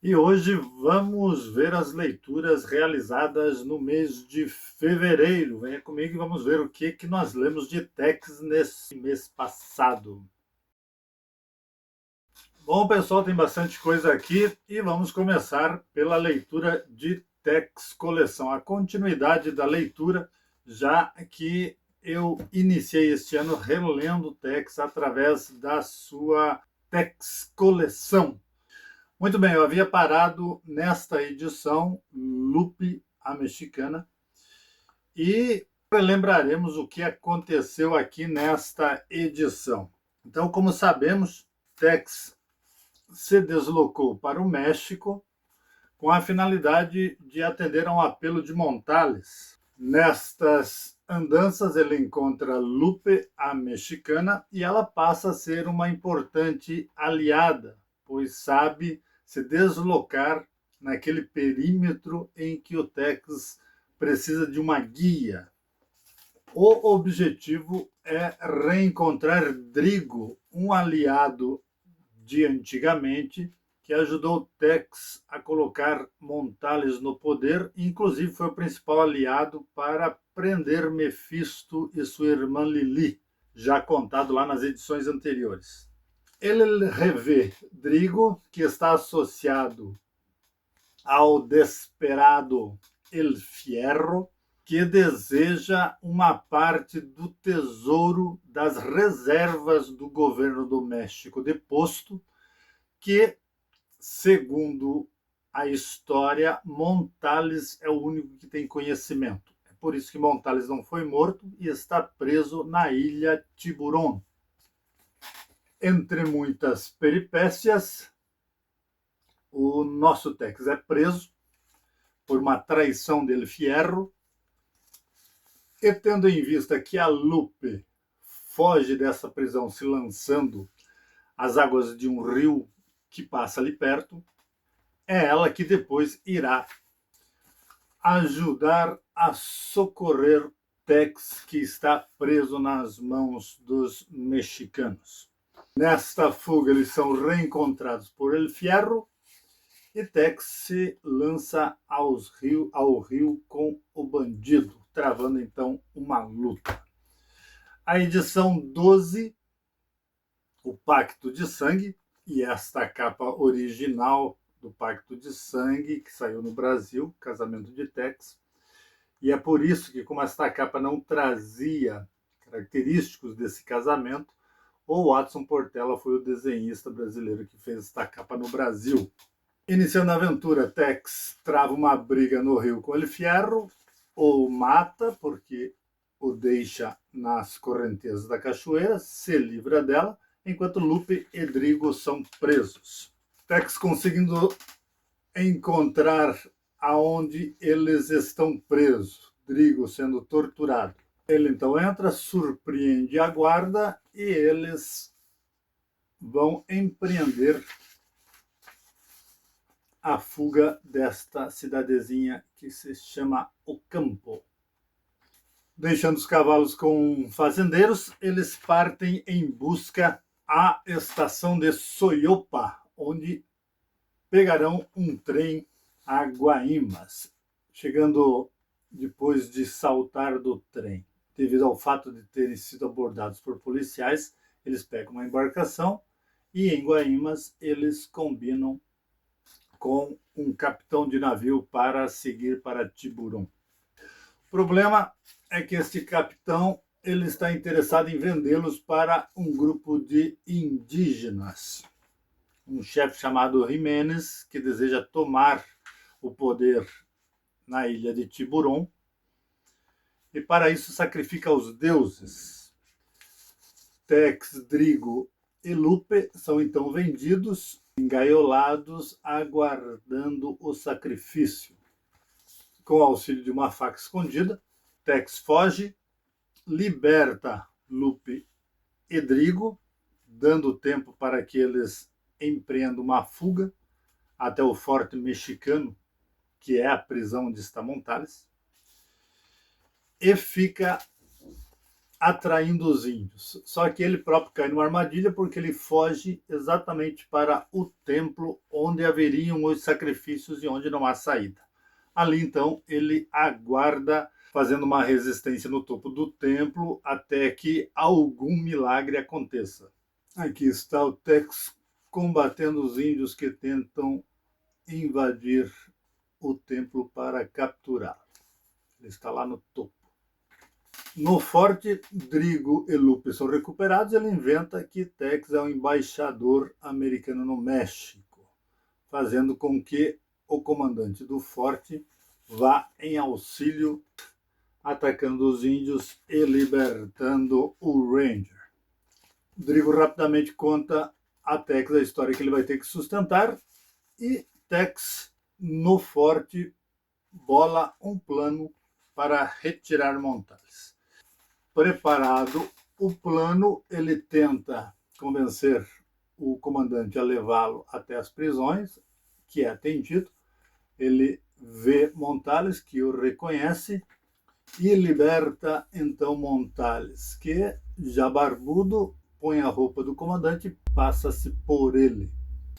E hoje vamos ver as leituras realizadas no mês de fevereiro. Venha comigo e vamos ver o que nós lemos de Tex nesse mês passado. Bom, pessoal, tem bastante coisa aqui e vamos começar pela leitura de Tex Coleção, a continuidade da leitura, já que eu iniciei este ano relendo Tex através da sua Tex Coleção. Muito bem, eu havia parado nesta edição, Lupe, a Mexicana, e lembraremos o que aconteceu aqui nesta edição. Então, como sabemos, Tex se deslocou para o México com a finalidade de atender a um apelo de Montales. Nestas andanças, ele encontra Lupe, a Mexicana, e ela passa a ser uma importante aliada, pois sabe se deslocar naquele perímetro em que o Tex precisa de uma guia. O objetivo é reencontrar Drigo, um aliado de antigamente, que ajudou Tex a colocar Montales no poder, e inclusive foi o principal aliado para prender Mephisto e sua irmã Lili, já contado lá nas edições anteriores. Ele revê Drigo, que está associado ao desesperado El Fierro, que deseja uma parte do tesouro das reservas do governo do México deposto, que, segundo a história, Montales é o único que tem conhecimento. É por isso que Montales não foi morto e está preso na ilha Tiburon. Entre muitas peripécias, o nosso Tex é preso por uma traição del Fierro, e tendo em vista que a Lupe foge dessa prisão se lançando às águas de um rio que passa ali perto, é ela que depois irá ajudar a socorrer Tex, que está preso nas mãos dos mexicanos. Nesta fuga, eles são reencontrados por El Fierro e Tex se lança ao rio com o bandido, travando então uma luta. A edição 12, o Pacto de Sangue, e esta capa original do Pacto de Sangue, que saiu no Brasil, Casamento de Tex. E é por isso que, como esta capa não trazia característicos desse casamento, o Watson Portela foi o desenhista brasileiro que fez esta capa no Brasil. Iniciando a aventura, Tex trava uma briga no rio com El Fierro, ou mata, porque o deixa nas correntezas da cachoeira, se livra dela, enquanto Lupe e Drigo são presos. Tex conseguindo encontrar aonde eles estão presos, Drigo sendo torturado. Ele então entra, surpreende a guarda e eles vão empreender a fuga desta cidadezinha que se chama Ocampo. Deixando os cavalos com fazendeiros, eles partem em busca à estação de Soyopa, onde pegarão um trem a Guaimas. Chegando depois de saltar do trem, devido ao fato de terem sido abordados por policiais, eles pegam uma embarcação e em Guaimas eles combinam com um capitão de navio para seguir para Tiburon. O problema é que este capitão ele está interessado em vendê-los para um grupo de indígenas. Um chefe chamado Jiménez, que deseja tomar o poder na ilha de Tiburon, e para isso sacrifica os deuses. Tex, Drigo e Lupe são então vendidos, engaiolados, aguardando o sacrifício. Com o auxílio de uma faca escondida, Tex foge, liberta Lupe e Drigo, dando tempo para que eles empreendam uma fuga até o forte mexicano, que é a prisão de Montales, e fica atraindo os índios. Só que ele próprio cai numa armadilha porque ele foge exatamente para o templo onde haveriam os sacrifícios e onde não há saída. Ali então ele aguarda fazendo uma resistência no topo do templo até que algum milagre aconteça. Aqui está o Tex combatendo os índios que tentam invadir o templo para capturá-lo. Ele está lá no topo. No forte, Drigo e Lupe são recuperados. Ele inventa que Tex é o embaixador americano no México, fazendo com que o comandante do forte vá em auxílio, atacando os índios e libertando o Ranger. Drigo rapidamente conta a Tex a história que ele vai ter que sustentar e Tex, no forte, bola um plano para retirar Montales. Preparado o plano, ele tenta convencer o comandante a levá-lo até as prisões, que é atendido. Ele vê Montales, que o reconhece, e liberta então Montales, que, já barbudo, põe a roupa do comandante e passa-se por ele.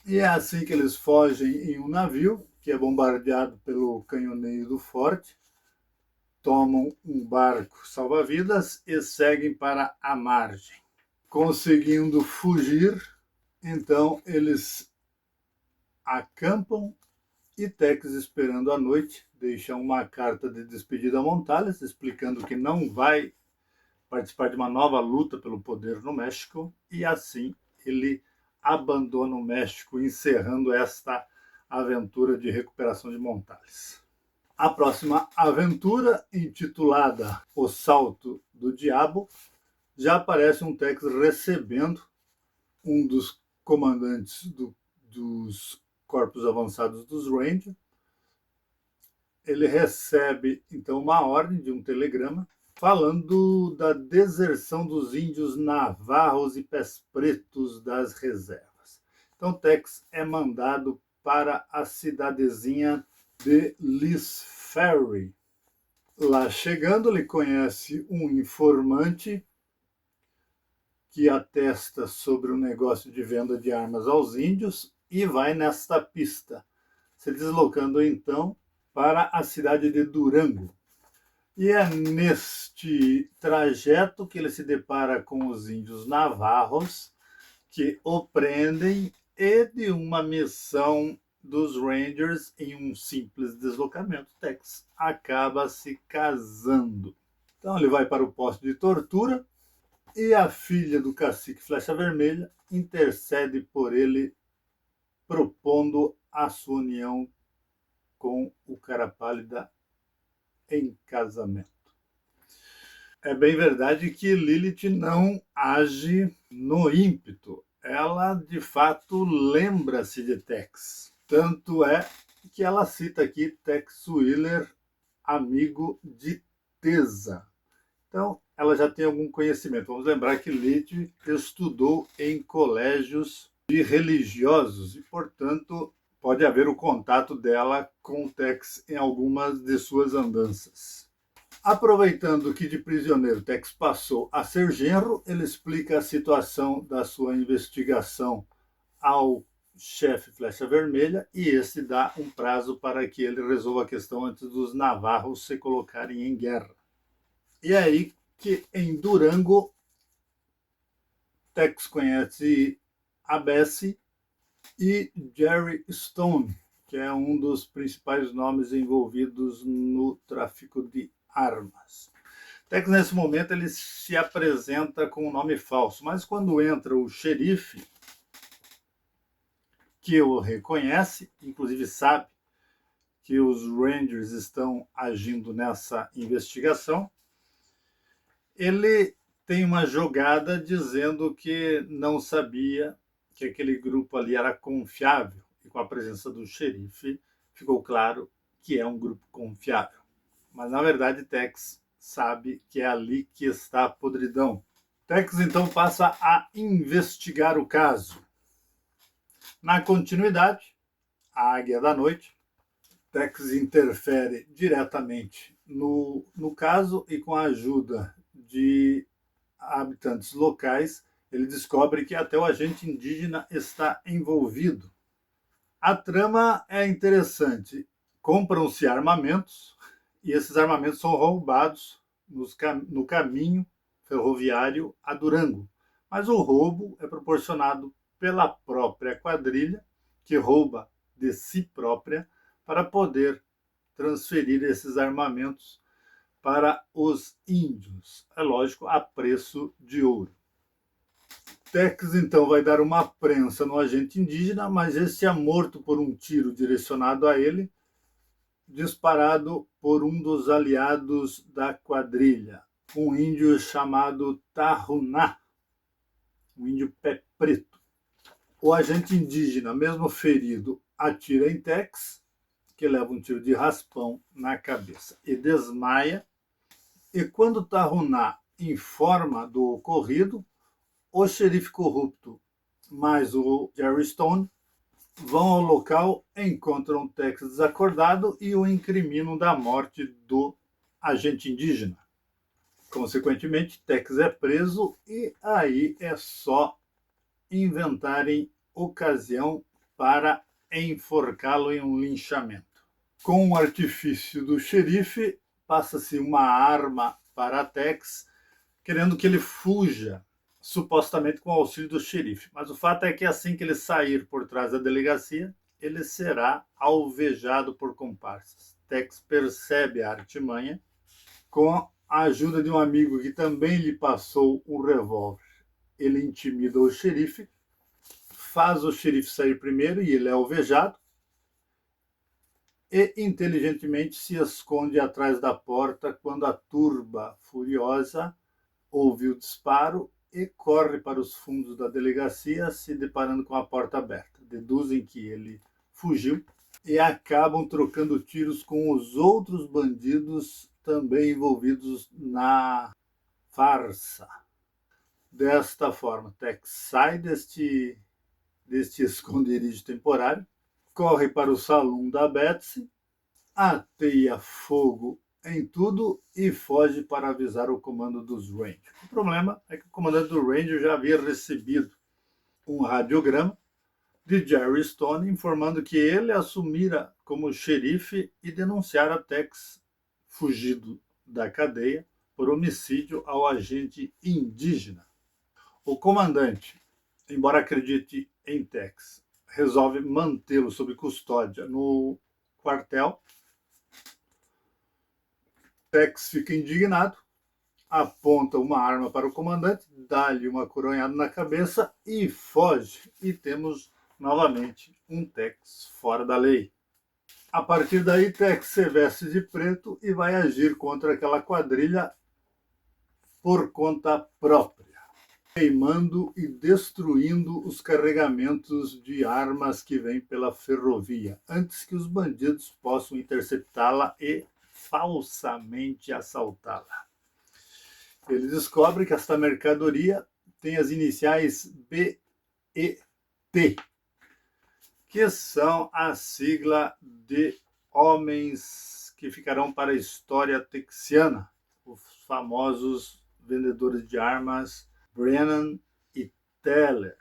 E é assim que eles fogem em um navio, que é bombardeado pelo canhoneiro do forte, tomam um barco salva-vidas e seguem para a margem. Conseguindo fugir, então eles acampam e Tex, esperando a noite, deixa uma carta de despedida a Montales, explicando que não vai participar de uma nova luta pelo poder no México, e assim ele abandona o México, encerrando esta aventura de recuperação de Montales. A próxima aventura, intitulada O Salto do Diabo, já aparece um Tex recebendo um dos comandantes dos corpos avançados dos Rangers. Ele recebe, então, uma ordem de um telegrama falando da deserção dos índios navarros e pés pretos das reservas. Então, Tex é mandado para a cidadezinha de Lee's Ferry. Lá chegando, ele conhece um informante que atesta sobre o negócio de venda de armas aos índios e vai nesta pista, se deslocando então para a cidade de Durango. E é neste trajeto que ele se depara com os índios navarros, que o prendem, e de uma missão dos Rangers em um simples deslocamento, Tex acaba se casando. Então ele vai para o posto de tortura e a filha do cacique Flecha Vermelha intercede por ele, propondo a sua união com o Cara Pálida em casamento. É bem verdade que Lilith não age no ímpeto. Ela, de fato, lembra-se de Tex. Tanto é que ela cita aqui Tex Willer, amigo de Tesa. Então, ela já tem algum conhecimento. Vamos lembrar que Lilith estudou em colégios de religiosos e, portanto, pode haver o contato dela com Tex em algumas de suas andanças. Aproveitando que de prisioneiro Tex passou a ser genro, ele explica a situação da sua investigação ao chefe Flecha Vermelha e esse dá um prazo para que ele resolva a questão antes dos navarros se colocarem em guerra. E é aí que em Durango Tex conhece a Bessie e Jerry Stone, que é um dos principais nomes envolvidos no tráfico de armas. Tex, nesse momento, ele se apresenta com um nome falso, mas quando entra o xerife, que o reconhece, inclusive sabe que os Rangers estão agindo nessa investigação, ele tem uma jogada dizendo que não sabia que aquele grupo ali era confiável, e com a presença do xerife ficou claro que é um grupo confiável. Mas, na verdade, Tex sabe que é ali que está a podridão. Tex, então, passa a investigar o caso. Na continuidade, a Águia da Noite, Tex interfere diretamente no caso e com a ajuda de habitantes locais, ele descobre que até o agente indígena está envolvido. A trama é interessante. Compram-se armamentos e esses armamentos são roubados no caminho ferroviário a Durango. Mas o roubo é proporcionado pela própria quadrilha, que rouba de si própria para poder transferir esses armamentos para os índios. É lógico, a preço de ouro. Tex então vai dar uma prensa no agente indígena, mas este é morto por um tiro direcionado a ele, disparado por um dos aliados da quadrilha, um índio chamado Tahuná, um índio pé preto. O agente indígena, mesmo ferido, atira em Tex, que leva um tiro de raspão na cabeça e desmaia. E quando Tahuná informa do ocorrido, o xerife corrupto mais o Jerry Stone vão ao local, encontram Tex desacordado e o incriminam da morte do agente indígena. Consequentemente, Tex é preso e aí é só inventarem ocasião para enforcá-lo em um linchamento. Com o artifício do xerife, passa-se uma arma para Tex, querendo que ele fuja, supostamente com o auxílio do xerife. Mas o fato é que assim que ele sair por trás da delegacia, ele será alvejado por comparsas. Tex percebe a artimanha. Com a ajuda de um amigo que também lhe passou um revólver, ele intimida o xerife, faz o xerife sair primeiro e ele é alvejado, e inteligentemente se esconde atrás da porta quando a turba furiosa ouve o disparo e corre para os fundos da delegacia, se deparando com a porta aberta. Deduzem que ele fugiu e acabam trocando tiros com os outros bandidos também envolvidos na farsa. Desta forma, Tex sai deste esconderijo temporário, corre para o salão da Betsy, ateia fogo em tudo e foge para avisar o comando dos Rangers. O problema é que o comandante do Ranger já havia recebido um radiograma de Jerry Stone informando que ele assumira como xerife e denunciara Tex fugido da cadeia por homicídio ao agente indígena. O comandante, embora acredite em Tex, resolve mantê-lo sob custódia no quartel. Tex fica indignado, aponta uma arma para o comandante, dá-lhe uma coronhada na cabeça e foge. E temos novamente um Tex fora da lei. A partir daí, Tex se veste de preto e vai agir contra aquela quadrilha por conta própria, queimando e destruindo os carregamentos de armas que vêm pela ferrovia, antes que os bandidos possam interceptá-la e falsamente assaltá-la. Ele descobre que esta mercadoria tem as iniciais B e T, que são a sigla de homens que ficarão para a história texiana, os famosos vendedores de armas Brennan e Teller.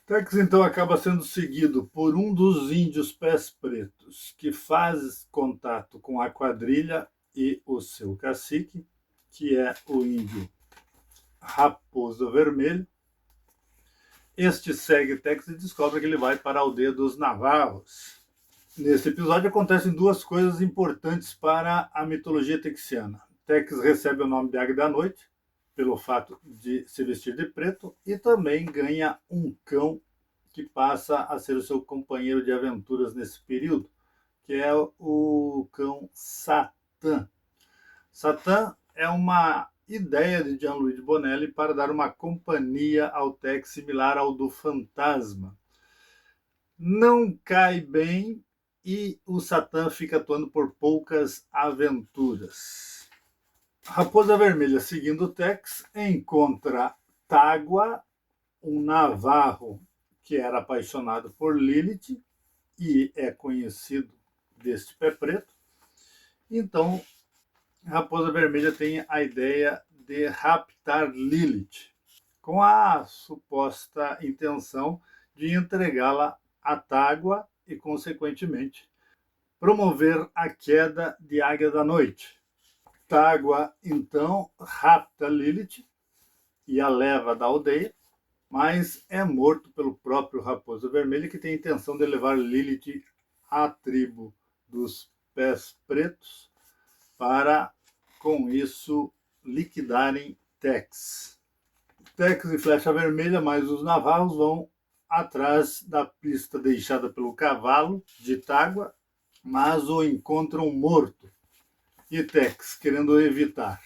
Tex então acaba sendo seguido por um dos índios pés pretos, que faz contato com a quadrilha e o seu cacique, que é o índio Raposo Vermelho. Este segue Tex e descobre que ele vai para a aldeia dos Navarros. Neste episódio acontecem duas coisas importantes para a mitologia texiana. Tex recebe o nome de Águia da Noite, pelo fato de se vestir de preto, e também ganha um cão que passa a ser o seu companheiro de aventuras nesse período, que é o cão Satã. Satã é uma ideia de Gianluigi Bonelli para dar uma companhia ao Tex similar ao do Fantasma. Não cai bem e o Satã fica atuando por poucas aventuras. Raposa Vermelha, seguindo o Tex, encontra Tágua, um navarro que era apaixonado por Lilith e é conhecido deste pé preto. Então, Raposa Vermelha tem a ideia de raptar Lilith, com a suposta intenção de entregá-la à Tágua e, consequentemente, promover a queda de Águia da Noite. Tágua, então, rapta Lilith e a leva da aldeia, mas é morto pelo próprio Raposa Vermelha, que tem a intenção de levar Lilith à tribo dos Pés Pretos para, com isso, liquidarem Tex. Tex e Flecha Vermelha, mais os navarros, vão atrás da pista deixada pelo cavalo de Tágua, mas o encontram morto. E Tex, querendo evitar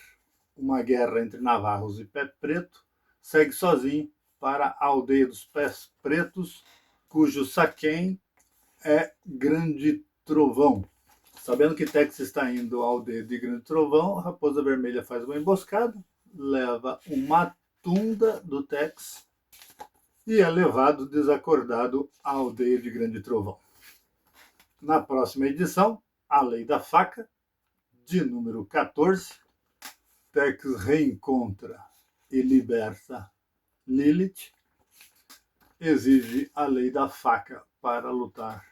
uma guerra entre navarros e Pé Preto, segue sozinho para a aldeia dos Pés Pretos, cujo saquém é Grande Trovão. Sabendo que Tex está indo à aldeia de Grande Trovão, a Raposa Vermelha faz uma emboscada, leva uma tunda do Tex e é levado desacordado à aldeia de Grande Trovão. Na próxima edição, A Lei da Faca, de número 14, Tex reencontra e liberta Lilith, exige a Lei da Faca para lutar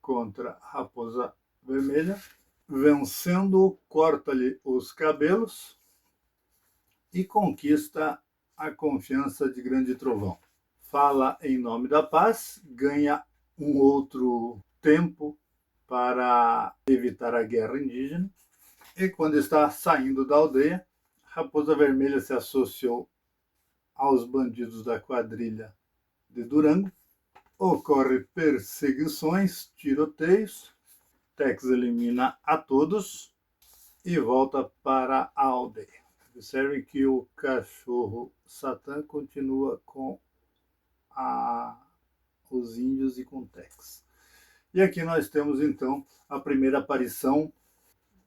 contra a Raposa Vermelha, vencendo, corta-lhe os cabelos e conquista a confiança de Grande Trovão. Fala em nome da paz, ganha um outro tempo para evitar a guerra indígena, e quando está saindo da aldeia, Raposa Vermelha se associou aos bandidos da quadrilha de Durango, ocorre perseguições, tiroteios, Tex elimina a todos e volta para a aldeia. Observe que o cachorro Satã continua com os índios e com Tex. E aqui nós temos então a primeira aparição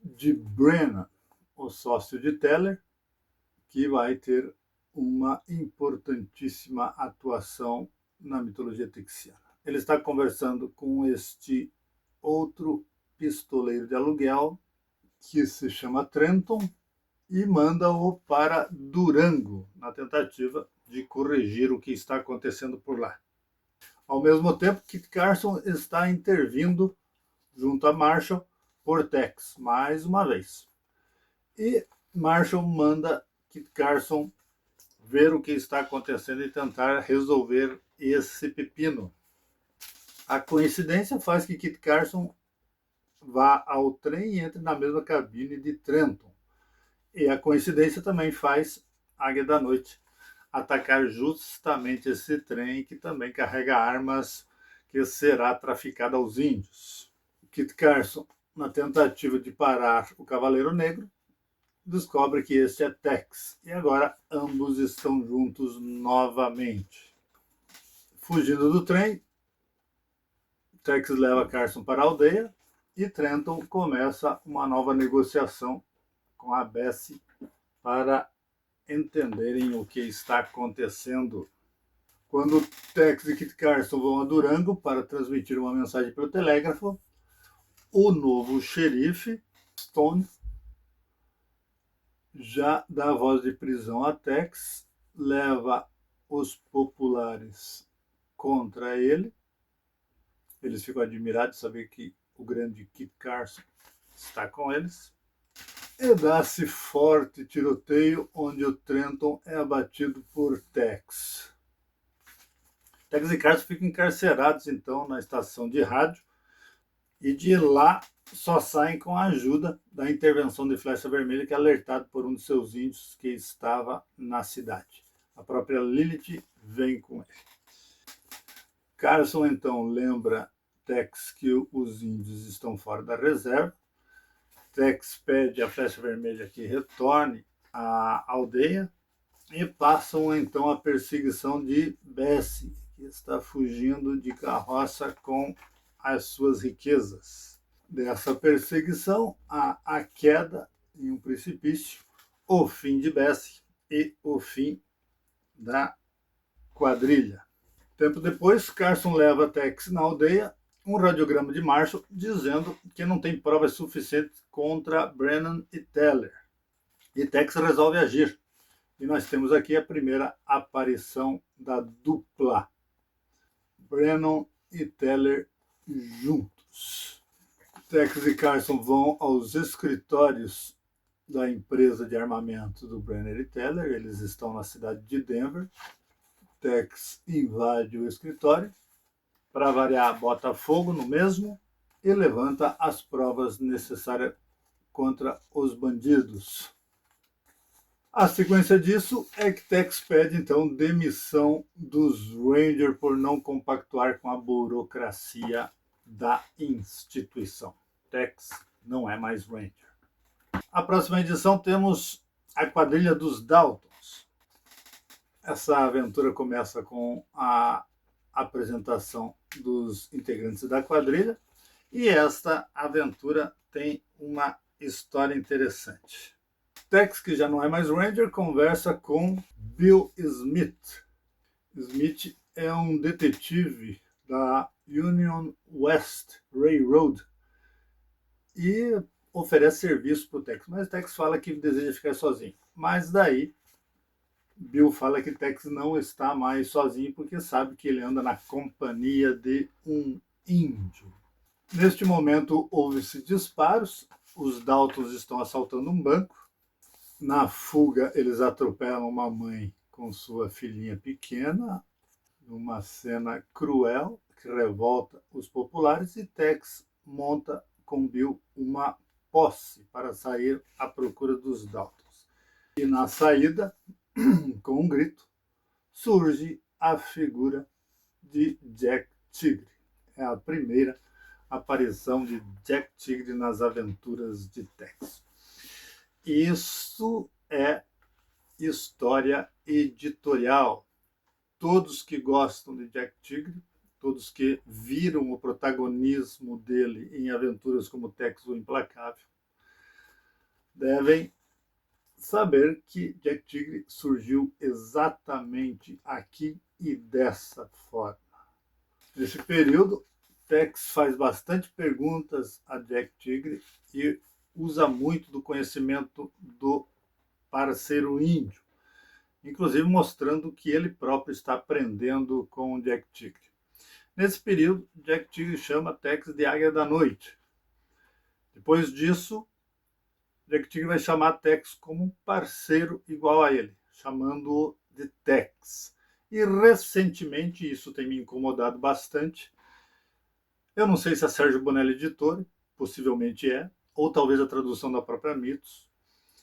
de Brennan, o sócio de Teller, que vai ter uma importantíssima atuação na mitologia texiana. Ele está conversando com este outro pistoleiro de aluguel, que se chama Trenton, e manda-o para Durango, na tentativa de corrigir o que está acontecendo por lá. Ao mesmo tempo, Kit Carson está intervindo junto a Marshall por Tex, mais uma vez. E Marshall manda Kit Carson ver o que está acontecendo e tentar resolver esse pepino. A coincidência faz que Kit Carson vá ao trem e entre na mesma cabine de Trenton. E a coincidência também faz Águia da Noite atacar justamente esse trem, que também carrega armas que será traficada aos índios. Kit Carson, na tentativa de parar o Cavaleiro Negro, descobre que este é Tex, e agora ambos estão juntos novamente. Fugindo do trem, Tex leva Carson para a aldeia e Trenton começa uma nova negociação com a Bessie para entenderem o que está acontecendo. Quando Tex e Kit Carson vão a Durango para transmitir uma mensagem pelo telégrafo, o novo xerife, Stone, já dá voz de prisão a Tex, leva os populares contra ele. Eles ficam admirados de saber que o grande Kit Carson está com eles. E dá-se forte tiroteio, onde o Trenton é abatido por Tex. Tex e Carson ficam encarcerados, então, na estação de rádio, e de lá só saem com a ajuda da intervenção de Flecha Vermelha, que é alertado por um de seus índios que estava na cidade. A própria Lilith vem com ele. Carson, então, lembra Tex que os índios estão fora da reserva. Tex pede a Flecha Vermelha que retorne à aldeia e passam então a perseguição de Bessie, que está fugindo de carroça com as suas riquezas. Dessa perseguição, há a queda em um precipício, o fim de Bessie e o fim da quadrilha. Tempo depois, Carson leva Tex na aldeia um radiograma de Marshall dizendo que não tem provas suficientes contra Brennan e Teller. E Tex resolve agir. E nós temos aqui a primeira aparição da dupla, Brennan e Teller juntos. Tex e Carson vão aos escritórios da empresa de armamento do Brennan e Teller. Eles estão na cidade de Denver. Tex invade o escritório, para variar, bota fogo no mesmo e levanta as provas necessárias contra os bandidos. A sequência disso é que Tex pede, então, demissão dos Rangers por não compactuar com a burocracia da instituição. Tex não é mais Ranger. A próxima edição temos a quadrilha dos Daltons. Essa aventura começa com a apresentação dos integrantes da quadrilha e esta aventura tem uma história interessante. Tex, que já não é mais Ranger, conversa com Bill Smith. Smith é um detetive da Union West Railroad e oferece serviço para o Tex, mas Tex fala que deseja ficar sozinho. Mas daí Bill fala que Tex não está mais sozinho porque sabe que ele anda na companhia de um índio. Neste momento houve-se disparos, os Daltons estão assaltando um banco. Na fuga, eles atropelam uma mãe com sua filhinha pequena, numa cena cruel que revolta os populares, e Tex monta com Bill uma posse para sair à procura dos Daltons. E na saída, com um grito, surge a figura de Jack Tigre. É a primeira aparição de Jack Tigre nas aventuras de Tex. Isso é história editorial. Todos que gostam de Jack Tigre, todos que viram o protagonismo dele em aventuras como Tex o Implacável, devem saber que Jack Tigre surgiu exatamente aqui e dessa forma. Nesse período, Tex faz bastante perguntas a Jack Tigre e usa muito do conhecimento do parceiro índio, inclusive mostrando que ele próprio está aprendendo com Jack Tigre. Nesse período, Jack Tigre chama Tex de Águia da Noite. Depois disso, Jack Tigre vai chamar Tex como um parceiro igual a ele, chamando-o de Tex. E recentemente, isso tem me incomodado bastante, eu não sei se é Sérgio Bonelli editor, possivelmente é, ou talvez a tradução da própria Mitos.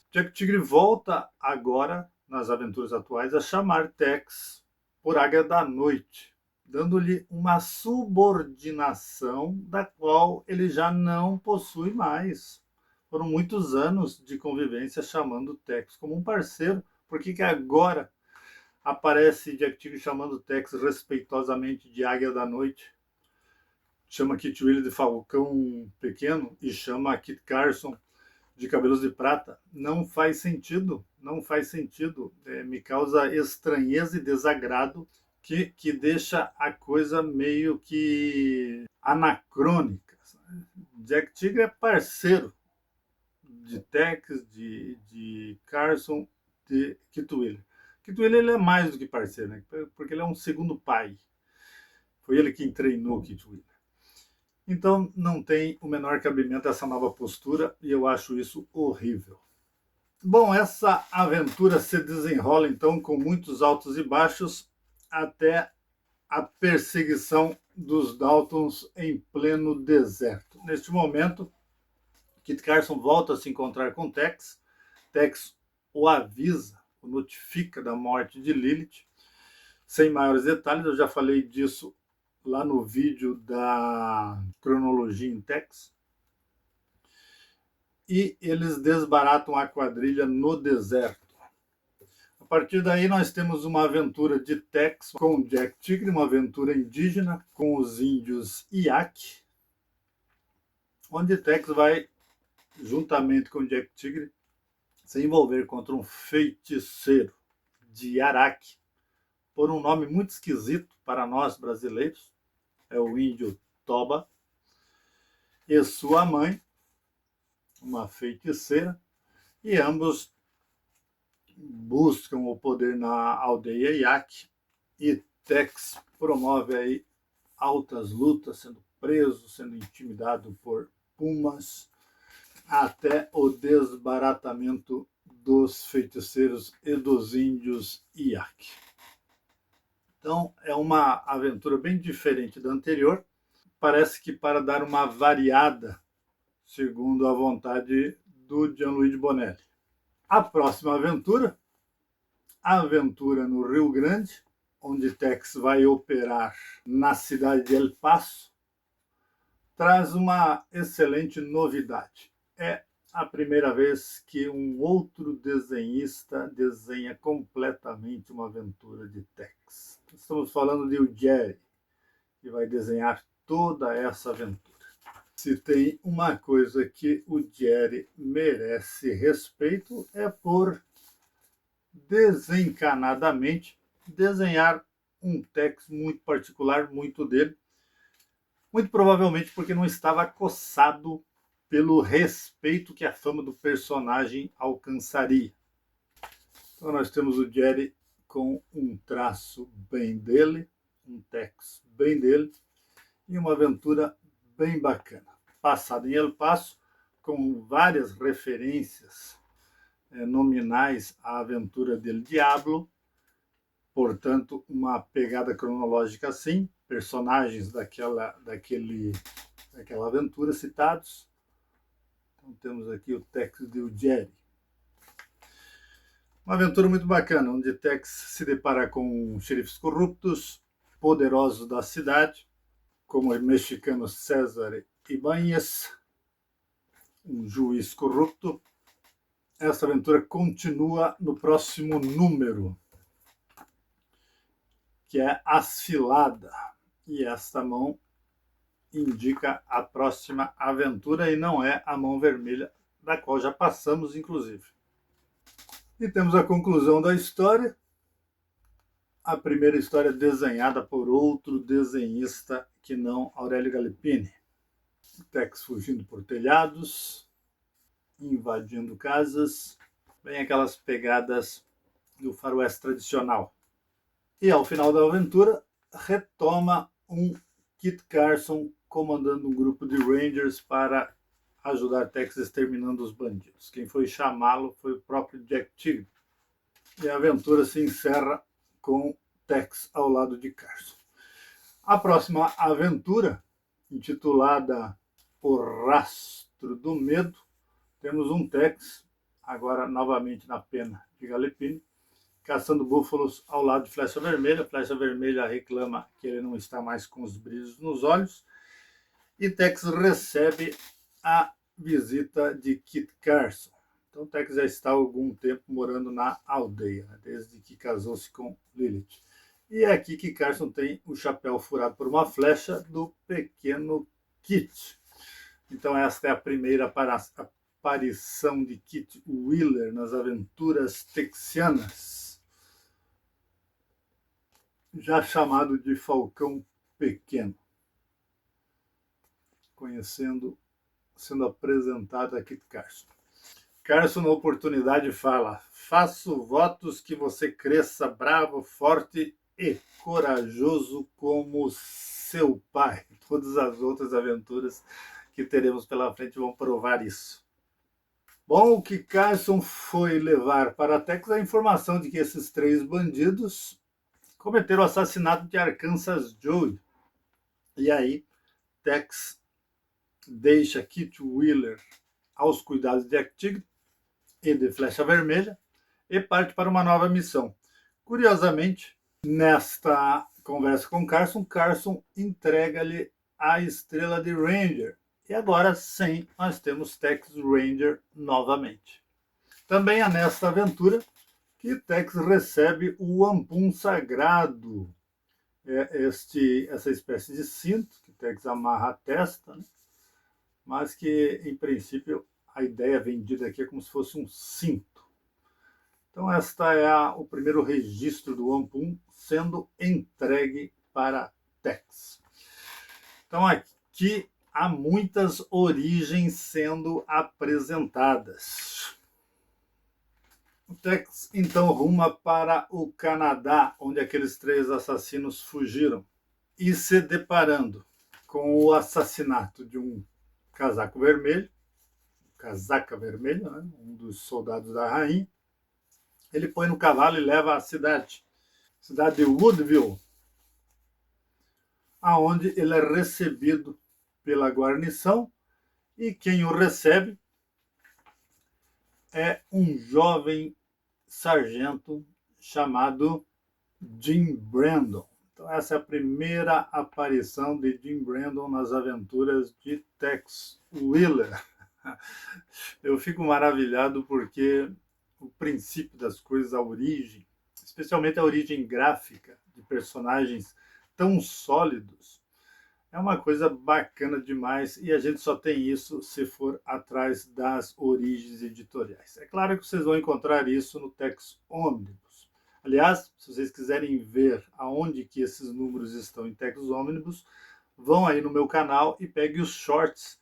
Jack Tigre volta agora, nas aventuras atuais, a chamar Tex por Águia da Noite, dando-lhe uma subordinação da qual ele já não possui mais. Foram muitos anos de convivência chamando Tex como um parceiro. Por que agora aparece Jack Tigre chamando Tex respeitosamente de Águia da Noite? Chama Kit Willie de Falcão Pequeno e chama Kit Carson de Cabelos de Prata. Não faz sentido, não faz sentido. Me causa estranheza e desagrado que deixa a coisa meio que anacrônica. Jack Tigre é parceiro de Tex, de Carson, de Kit Willie. Kit Willie ele é mais do que parceiro, né? Porque ele é um segundo pai. Foi ele quem treinou Kit Willie. Então não tem o menor cabimento essa nova postura e eu acho isso horrível. Bom, essa aventura se desenrola então com muitos altos e baixos até a perseguição dos Daltons em pleno deserto. Neste momento, Kit Carson volta a se encontrar com Tex. Tex o avisa, o notifica da morte de Lilith. Sem maiores detalhes, eu já falei disso lá no vídeo da cronologia em Tex. E eles desbaratam a quadrilha no deserto. A partir daí nós temos uma aventura de Tex com Jack Tigre, uma aventura indígena com os índios Iaque, onde Tex vai, juntamente com Jack Tigre, se envolver contra um feiticeiro de Araque, por um nome muito esquisito para nós brasileiros, é o índio Toba, e sua mãe, uma feiticeira, e ambos buscam o poder na aldeia Yak, e Tex promove aí altas lutas, sendo preso, sendo intimidado por pumas, até o desbaratamento dos feiticeiros e dos índios Yak. Então é uma aventura bem diferente da anterior, parece que para dar uma variada, segundo a vontade do Gianluigi Bonelli. A próxima aventura, a aventura no Rio Grande, onde Tex vai operar na cidade de El Paso, traz uma excelente novidade. É a primeira vez que um outro desenhista desenha completamente uma aventura de Tex. Estamos falando de Uggieri, que vai desenhar toda essa aventura. Se tem uma coisa que o Uggieri merece respeito é por desencanadamente desenhar um Tex muito particular, muito dele, muito provavelmente porque não estava acossado pelo respeito que a fama do personagem alcançaria. Então nós temos o Uggieri com um traço bem dele, um Tex bem dele, e uma aventura bem bacana. Passada em El Paso, com várias referências nominais à aventura del Diablo, portanto, uma pegada cronológica assim, personagens daquela aventura citados. Então temos aqui o Tex de Uggieri. Uma aventura muito bacana, onde Tex se depara com xerifes corruptos, poderosos da cidade, como o mexicano César Ibáñez, um juiz corrupto. Essa aventura continua no próximo número, que é Asfilada. E esta mão indica a próxima aventura e não é a mão vermelha, da qual já passamos, inclusive. E temos a conclusão da história, a primeira história desenhada por outro desenhista que não Aurélio Galippini. Tex fugindo por telhados, invadindo casas, bem aquelas pegadas do faroeste tradicional. E ao final da aventura, retoma um Kit Carson comandando um grupo de Rangers para ajudar Tex exterminando os bandidos. Quem foi chamá-lo foi o próprio Jack Tigre. E a aventura se encerra com Tex ao lado de Carson. A próxima aventura, intitulada O Rastro do Medo, temos um Tex, agora novamente na pena de Galippini, caçando búfalos ao lado de Flecha Vermelha. Flecha Vermelha reclama que ele não está mais com os brilhos nos olhos. E Tex recebe a visita de Kit Carson. Então Tex já está há algum tempo morando na aldeia, desde que casou-se com Lilith. E é aqui que Carson tem o chapéu furado por uma flecha do pequeno Kit. Então esta é a primeira aparição de Kit Wheeler nas aventuras texianas, já chamado de Falcão Pequeno, sendo apresentado a Kit Carson. Carson, na oportunidade, fala: faço votos que você cresça bravo, forte e corajoso como seu pai. Todas as outras aventuras que teremos pela frente vão provar isso. Bom, o que Carson foi levar para Tex a informação de que esses 3 bandidos cometeram o assassinato de Arkansas Joe. E aí, Tex deixa Kit Wheeler aos cuidados de Jack Tigre e de Flecha Vermelha e parte para uma nova missão. Curiosamente, nesta conversa com Carson entrega-lhe a estrela de Ranger. E agora sim, nós temos Tex Ranger novamente. Também é nesta aventura que Tex recebe o Wampum Sagrado. É essa espécie de cinto que Tex amarra à testa, né? Mas que, em princípio, a ideia vendida aqui é como se fosse um cinto. Então, esta é o primeiro registro do Wampum sendo entregue para Tex. Então, aqui há muitas origens sendo apresentadas. O Tex então ruma para o Canadá, onde aqueles 3 assassinos fugiram, e se deparando com o assassinato de um casaca vermelha, né, um dos soldados da rainha, ele põe no cavalo e leva à cidade de Woodville, aonde ele é recebido pela guarnição, e quem o recebe é um jovem sargento chamado Jim Brandon. Então essa é a primeira aparição de Jim Brandon nas aventuras de Tex Willer. Eu fico maravilhado porque o princípio das coisas, a origem, especialmente a origem gráfica de personagens tão sólidos, é uma coisa bacana demais, e a gente só tem isso se for atrás das origens editoriais. É claro que vocês vão encontrar isso no Tex Omnibus. Aliás, se vocês quiserem ver aonde que esses números estão em Tex Omnibus, vão aí no meu canal e peguem os shorts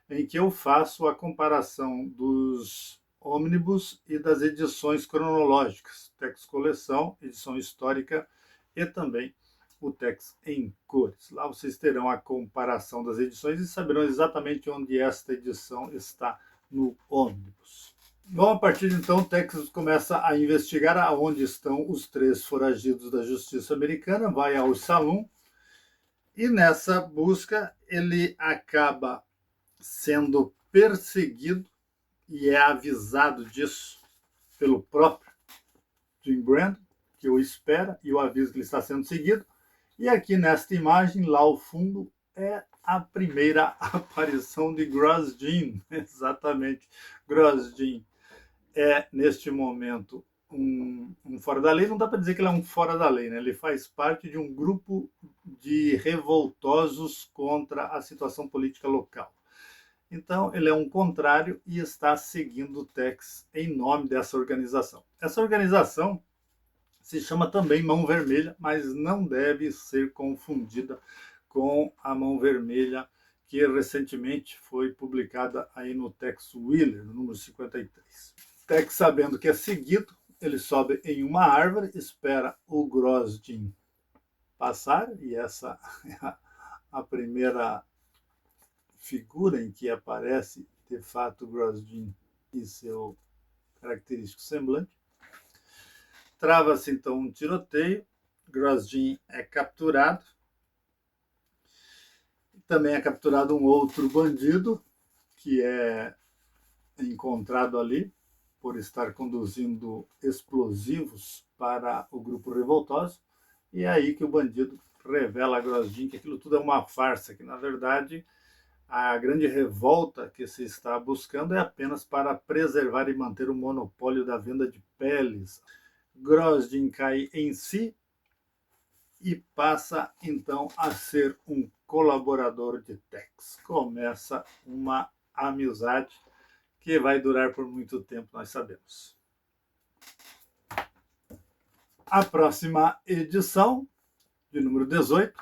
em que eu faço a comparação dos ônibus e das edições cronológicas, Tex Coleção, edição histórica e também o Tex em cores. Lá vocês terão a comparação das edições e saberão exatamente onde esta edição está no ônibus. Bom, a partir de então, o Tex começa a investigar aonde estão os 3 foragidos da justiça americana, vai ao salão e nessa busca ele acaba sendo perseguido e é avisado disso pelo próprio Jim Brandon, que o espera e o avisa que ele está sendo seguido. E aqui nesta imagem, lá ao fundo, é a primeira aparição de Grosjean. Exatamente, Grosjean é, neste momento, um fora da lei. Não dá para dizer que ele é um fora da lei, né? Ele faz parte de um grupo de revoltosos contra a situação política local. Então, ele é um contrário e está seguindo o Tex em nome dessa organização. Essa organização se chama também Mão Vermelha, mas não deve ser confundida com a Mão Vermelha que recentemente foi publicada aí no Tex Willer, no número 53. Tex, sabendo que é seguido, ele sobe em uma árvore, espera o Grosjean passar, e essa é a primeira figura em que aparece de fato Grosjean e seu característico semblante. Trava-se então um tiroteio, Grosjean é capturado. Também é capturado um outro bandido, que é encontrado ali por estar conduzindo explosivos para o grupo revoltoso. E é aí que o bandido revela a Grosjean que aquilo tudo é uma farsa, que na verdade a grande revolta que se está buscando é apenas para preservar e manter o monopólio da venda de peles. Grosjean cai em si e passa então a ser um colaborador de Tex. Começa uma amizade que vai durar por muito tempo, nós sabemos. A próxima edição, de número 18,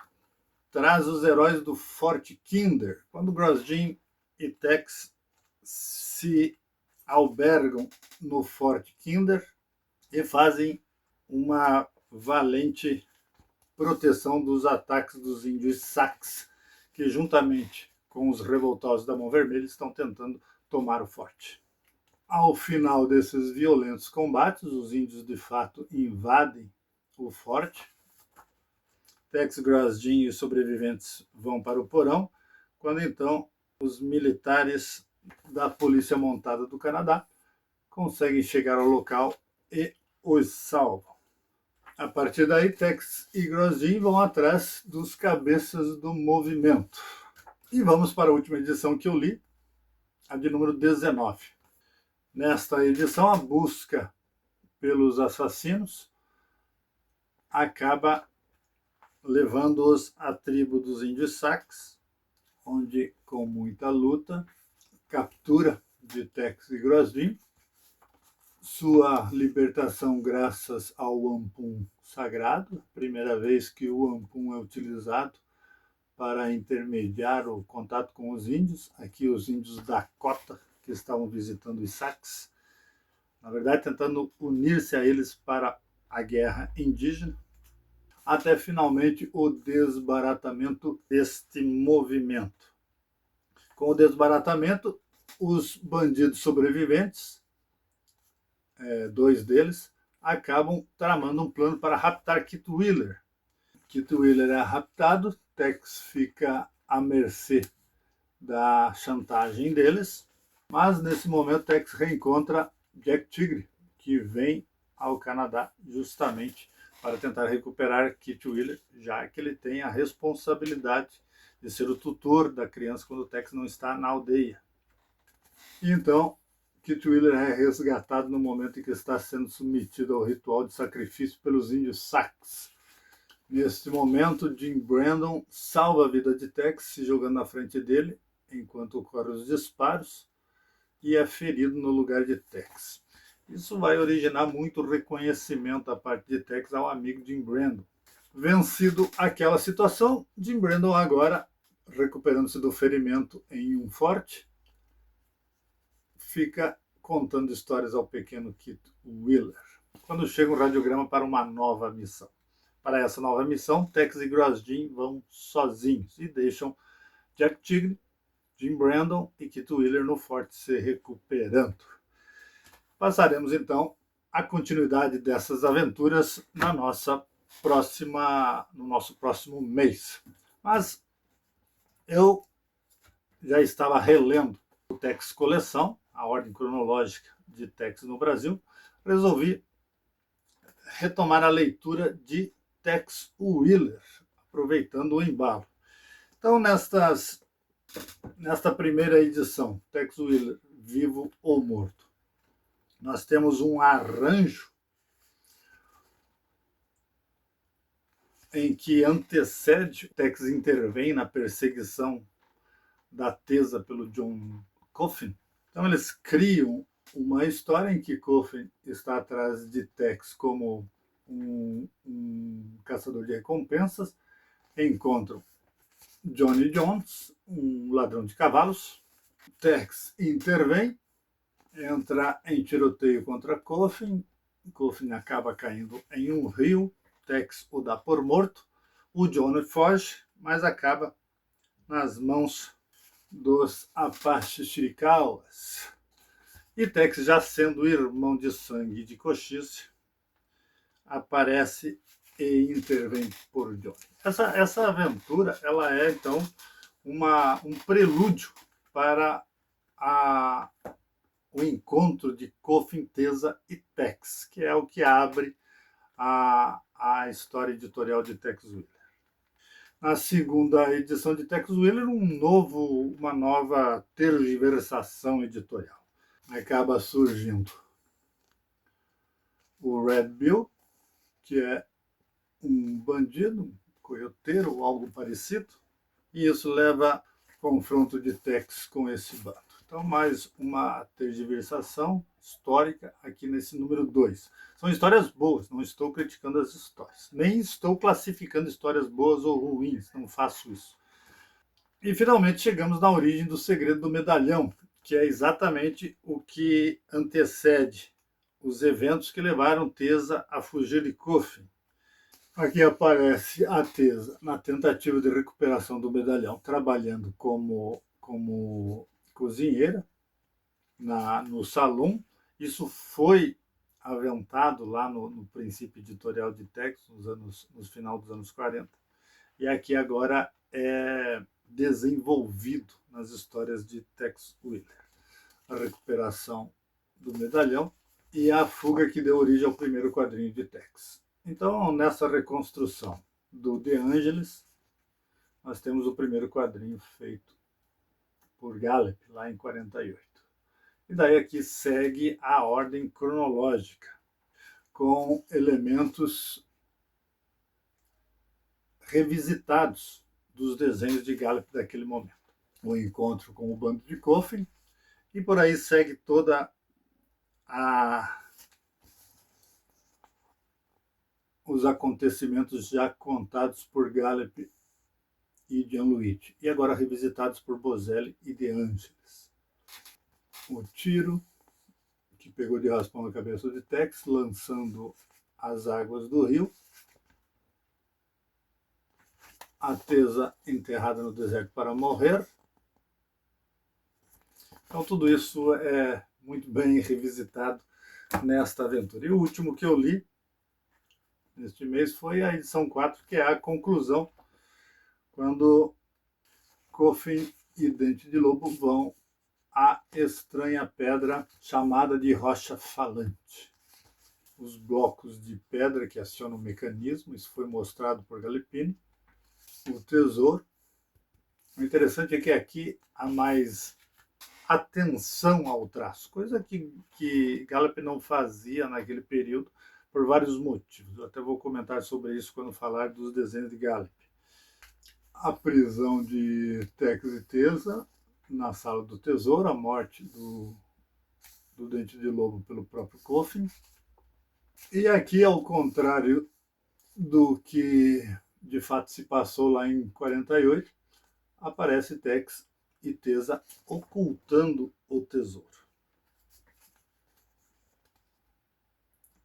traz os heróis do Forte Kinder, quando Grosjean e Tex se albergam no Forte Kinder e fazem uma valente proteção dos ataques dos índios Sacs, que juntamente com os revoltosos da Mão Vermelha estão tentando tomar o forte. Ao final desses violentos combates, os índios de fato invadem o forte. Tex, Grosjean e os sobreviventes vão para o porão, quando então os militares da Polícia Montada do Canadá conseguem chegar ao local e os salvam. A partir daí, Tex e Grosjean vão atrás dos cabeças do movimento. E vamos para a última edição que eu li, a de número 19. Nesta edição, a busca pelos assassinos acaba levando-os à tribo dos índios Sacs, onde, com muita luta, captura de Tex e Grosjean, sua libertação graças ao wampum sagrado, primeira vez que o wampum é utilizado para intermediar o contato com os índios, aqui os índios Dakota, que estavam visitando os Sacs, na verdade tentando unir-se a eles para a guerra indígena, até finalmente o desbaratamento deste movimento. Com o desbaratamento, os bandidos sobreviventes, dois deles, acabam tramando um plano para raptar Kit Wheeler. Kit Wheeler é raptado, Tex fica à mercê da chantagem deles, mas nesse momento Tex reencontra Jack Tigre, que vem ao Canadá justamente para tentar recuperar Kit Wheeler, já que ele tem a responsabilidade de ser o tutor da criança quando o Tex não está na aldeia. Então, Kit Wheeler é resgatado no momento em que está sendo submetido ao ritual de sacrifício pelos índios Sacs. Neste momento, Jim Brandon salva a vida de Tex se jogando na frente dele, enquanto ocorrem os disparos, e é ferido no lugar de Tex. Isso vai originar muito reconhecimento da parte de Tex ao amigo Jim Brandon. Vencido aquela situação, Jim Brandon agora, recuperando-se do ferimento em um forte, fica contando histórias ao pequeno Kit Wheeler, quando chega um radiograma para uma nova missão. Para essa nova missão, Tex e Grosjean vão sozinhos e deixam Jack Tigre, Jim Brandon e Kit Wheeler no forte se recuperando. Passaremos então a continuidade dessas aventuras no nosso próximo mês. Mas eu já estava relendo o Tex Coleção, a ordem cronológica de Tex no Brasil, resolvi retomar a leitura de Tex Wheeler, aproveitando o embalo. Então, nesta primeira edição, Tex Wheeler, Vivo ou Morto, nós temos um arranjo em que antecede, Tex intervém na perseguição da Tesa pelo John Coffin. Então eles criam uma história em que Coffin está atrás de Tex como um caçador de recompensas, encontram Johnny Jones, um ladrão de cavalos. Tex intervém, entra em tiroteio contra Coffin. Coffin acaba caindo em um rio. Tex o dá por morto. O Johnny foge, mas acaba nas mãos dos Apaches Chiricahuas. E Tex, já sendo irmão de sangue de Cochise, aparece e intervém por Johnny. Essa aventura ela é, então, um prelúdio para o encontro de Coffin, Tesa e Tex, que é o que abre a história editorial de Tex Wheeler. Na segunda edição de Tex Wheeler, uma nova tergiversação editorial. Acaba surgindo o Red Bill, que é um bandido, um coioteiro ou algo parecido, e isso leva ao confronto de Tex com esse bando. Então, mais uma tergiversação histórica aqui nesse número 2. São histórias boas, não estou criticando as histórias. Nem estou classificando histórias boas ou ruins, não faço isso. E finalmente chegamos na origem do segredo do medalhão, que é exatamente o que antecede os eventos que levaram Tesa a fugir de Coffin. Aqui aparece a Tesa na tentativa de recuperação do medalhão, trabalhando como cozinheira no salão. Isso foi aventado lá no princípio editorial de Tex, no final dos anos 40. E aqui agora é desenvolvido nas histórias de Tex Wheeler. A recuperação do medalhão e a fuga que deu origem ao primeiro quadrinho de Tex. Então, nessa reconstrução do De Angelis, nós temos o primeiro quadrinho feito por Gallup, lá em 48. E daí aqui segue a ordem cronológica, com elementos revisitados dos desenhos de Gallup daquele momento. O encontro com o bando de Coffin, e por aí segue toda os acontecimentos já contados por Gallup e Gianluigi, e agora revisitados por Bozelli e De Angelis. O tiro que pegou de raspão na cabeça de Tex, lançando as águas do rio. A Tesa enterrada no deserto para morrer. Então tudo isso é muito bem revisitado nesta aventura. E o último que eu li neste mês foi a edição 4, que é a conclusão, quando Coffin e Dente de Lobo vão à estranha pedra chamada de Rocha Falante. Os blocos de pedra que acionam o mecanismo, isso foi mostrado por Gallipini. O tesouro. O interessante é que aqui há mais atenção ao traço, coisa que Gallup não fazia naquele período por vários motivos. Eu até vou comentar sobre isso quando falar dos desenhos de Gallup. A prisão de Tex e Tesa na sala do tesouro, a morte do Dente de Lobo pelo próprio Coffin. E aqui, ao contrário do que de fato se passou lá em 48, aparece Tex e Tesa ocultando o tesouro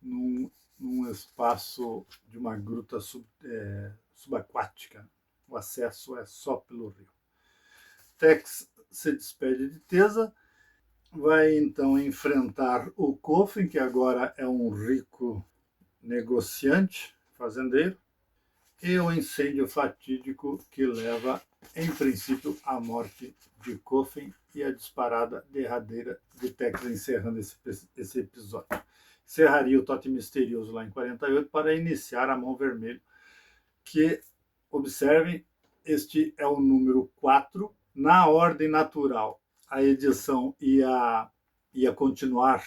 num espaço de uma gruta subaquática. O acesso é só pelo rio. Tex se despede de Tesa, vai então enfrentar o Coffin, que agora é um rico negociante, fazendeiro, e o incêndio fatídico que leva, em princípio, à morte de Coffin e a disparada derradeira de Tex, encerrando esse episódio. Encerraria o Totem Misterioso lá em 48 para iniciar a Mão Vermelha, que, observem, este é o número 4, na ordem natural. A edição ia continuar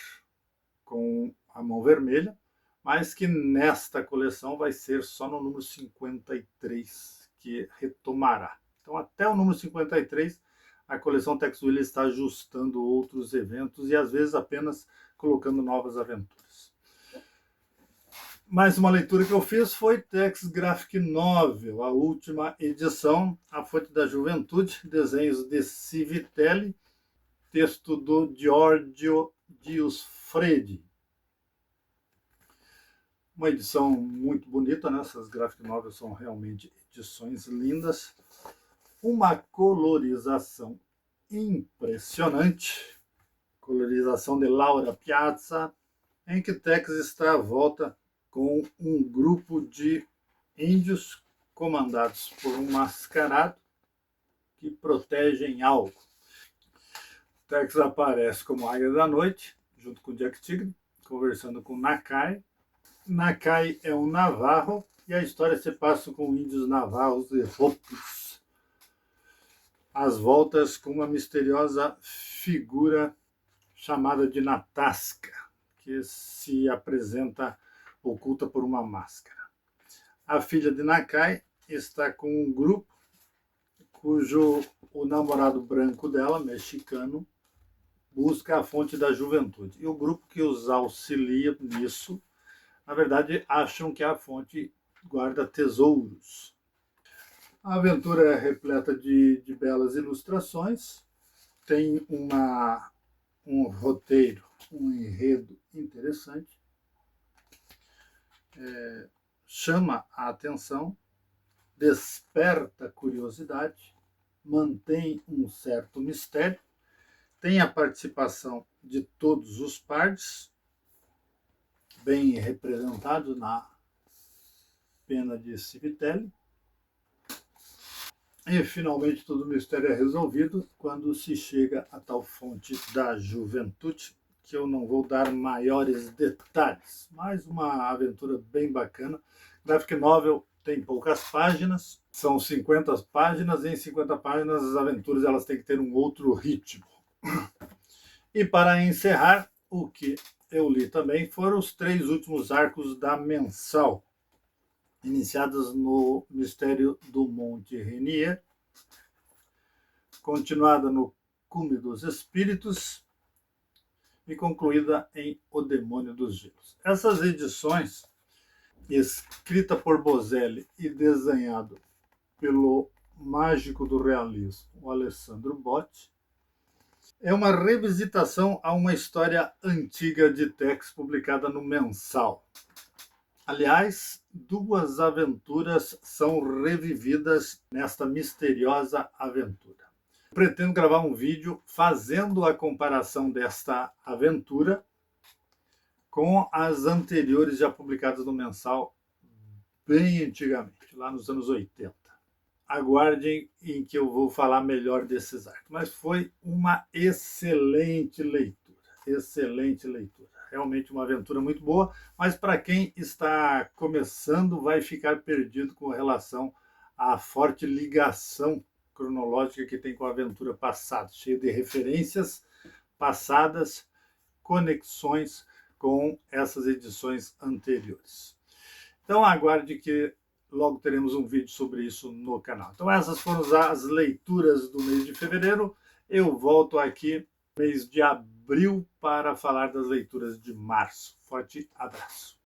com a Mão Vermelha, mas que nesta coleção vai ser só no número 53 que retomará. Então, até o número 53, a coleção Tex Willer está ajustando outros eventos e às vezes apenas colocando novas aventuras. Mais uma leitura que eu fiz foi Tex Graphic Novel, a última edição, A Fonte da Juventude, desenhos de Civitelli, texto do Giorgio Giuffredi. Uma edição muito bonita, né? Essas graphic novels são realmente edições lindas. Uma colorização impressionante, colorização de Laura Piazza, em que Tex está à volta com um grupo de índios comandados por um mascarado que protegem algo. Tex aparece como Águia da Noite, junto com Jack Tigre, conversando com Nakai. Nakai é um navarro e a história se passa com índios navarros e Hopis. Às voltas com uma misteriosa figura chamada de Natasca, que se apresenta oculta por uma máscara. A filha de Nakai está com um grupo cujo o namorado branco dela, mexicano, busca a fonte da juventude. E o grupo que os auxilia nisso, na verdade, acham que a fonte guarda tesouros. A aventura é repleta de belas ilustrações, tem um roteiro, um enredo interessante, chama a atenção, desperta curiosidade, mantém um certo mistério, tem a participação de todos os partes, bem representado na pena de Civitelli. E finalmente todo o mistério é resolvido quando se chega a tal fonte da juventude, que eu não vou dar maiores detalhes, mas uma aventura bem bacana. Graphic Novel tem poucas páginas, são 50 páginas, e em 50 páginas as aventuras elas têm que ter um outro ritmo. E para encerrar, o que eu li também foram os 3 últimos arcos da mensal, iniciados no Mistério do Monte Rainier, continuada no Cume dos Espíritos e concluída em O Demônio dos Gelos. Essas edições, escrita por Bozelli e desenhado pelo mágico do realismo, o Alessandro Botti, É uma revisitação a uma história antiga de Tex publicada no Mensal. Aliás, duas aventuras são revividas nesta misteriosa aventura. Pretendo gravar um vídeo fazendo a comparação desta aventura com as anteriores já publicadas no Mensal bem antigamente, lá nos anos 80. Aguardem em que eu vou falar melhor desses arcos. Mas foi uma excelente leitura, excelente leitura. Realmente uma aventura muito boa, mas para quem está começando vai ficar perdido com relação à forte ligação cronológica que tem com a aventura passada, cheia de referências passadas, conexões com essas edições anteriores. Então aguarde que logo teremos um vídeo sobre isso no canal. Então essas foram as leituras do mês de fevereiro. Eu volto aqui no mês de abril para falar das leituras de março. Forte abraço.